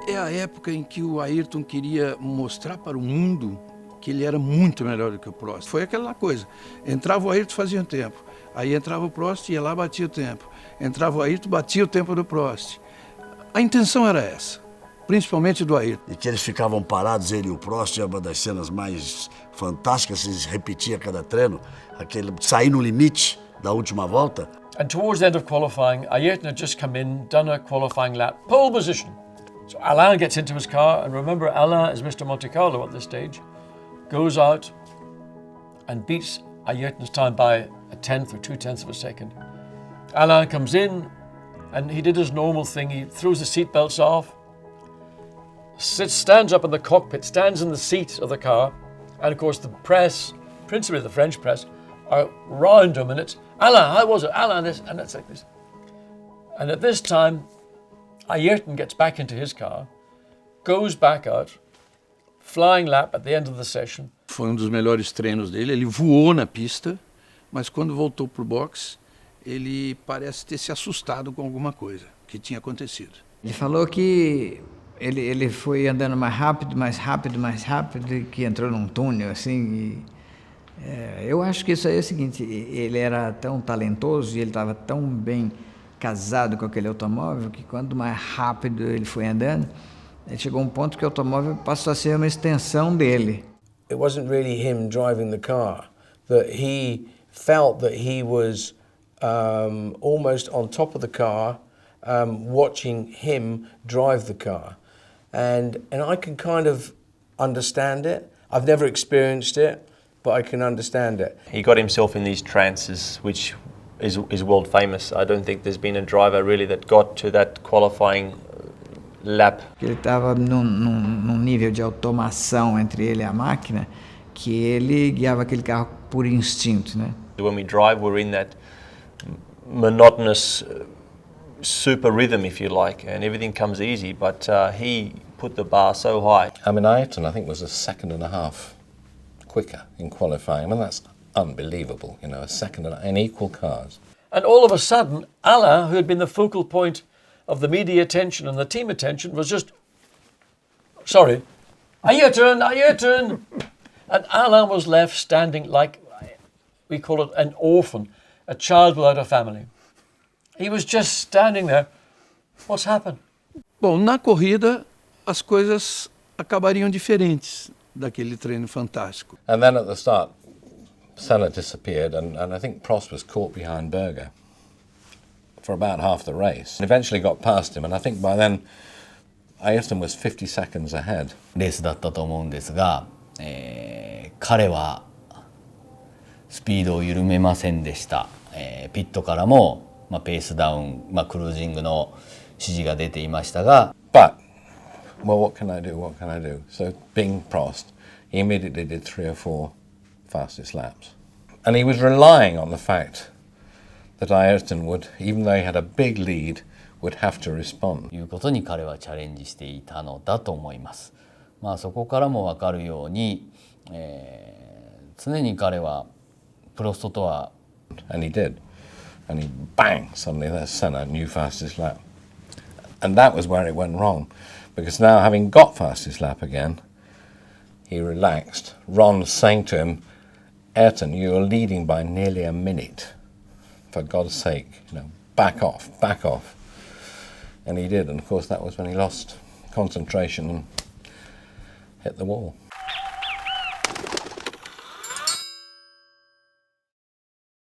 É a época em que o Ayrton queria mostrar para o mundo que ele era muito melhor do que o Prost. Foi aquela coisa, entrava o Ayrton, fazia o tempo, aí entrava o Prost, ia lá, batia o tempo, entrava o Ayrton, batia o tempo do Prost. A intenção era essa, principalmente do Ayrton. E que eles ficavam parados, ele e o Prost, é uma das cenas mais fantásticas, se repetia a cada treino, aquele sair no limite da última volta. And towards the end of qualifying, Ayrton had just come in, done a qualifying lap, pole position. So Alain gets into his car, and remember Alain is Mr. Monte Carlo at this stage, goes out and beats Ayrton's time by a tenth or 2/10 of a second. Alain comes in, and he did his normal thing. He throws the seat belts off, stands up in the cockpit, stands in the seat of the car, and of course the press, principally the French press, are round him, and it's, Alain, how was it? Alain, this, and it's like this. And at this time, Ayrton gets back into his car, goes back out, flying lap at the end of the session. Foi dos melhores treinos dele, ele voou na pista, mas quando voltou pro box, ele parece ter se assustado com alguma coisa que tinha acontecido. Ele falou que ele foi andando mais rápido, e que entrou num túnel, assim. Eu acho que isso aí é o seguinte, ele era tão talentoso e ele estava tão bem casado com aquele automóvel que quanto mais rápido ele foi andando, ele chegou a um ponto que o automóvel passou a ser uma extensão dele. It wasn't really him driving the car, that he felt that he was almost on top of the car, watching him drive the car. And I can kind of understand it. I've never experienced it, but I can understand it. He got himself in these trances, which is world famous. I don't think there's been a driver really that got to that qualifying lap. Ele estava num nível de automação entre ele e a máquina que ele guiava aquele carro por instinto, né? When we drive, we're in that monotonous super rhythm, if you like, and everything comes easy, but he put the bar so high. I mean, Ayrton, I think, was a second and a half quicker in qualifying. I mean, that's unbelievable, you know, a second in equal cars. And all of a sudden, Alain, who had been the focal point of the media attention and the team attention, was just, sorry, Ayrton. And Alain was left standing like, we call it an orphan, a child without a family. He was just standing there. What's happened? Bom, na corrida, as coisas acabariam diferentes daquele treino fantástico. And then at the start, Senna disappeared, and I think Prost was caught behind Berger for about half the race. And eventually got past him, and I think by then Ayrton was 50 seconds ahead. レースだったと思うんですが、彼はスピードを緩めませんでした。ピットからも、ペースダウン、クルージングの指示が出ていましたが。But, well, what can I do? So, being Prost, he immediately did 3 or 4 fastest laps. And he was relying on the fact that Ayrton would, even though he had a big lead, would have to respond. いうことに彼はチャレンジしていたのだと思います。そこからも分かるように、常に彼はプロストとは。And he did. And he bang, suddenly there's Senna, new fastest lap. And that was where it went wrong. Because now, having got fastest lap again, he relaxed. Ron saying to him, Ayrton, you're leading by nearly a minute. For God's sake, back off. And he did. And of course, that was when he lost concentration and hit the wall.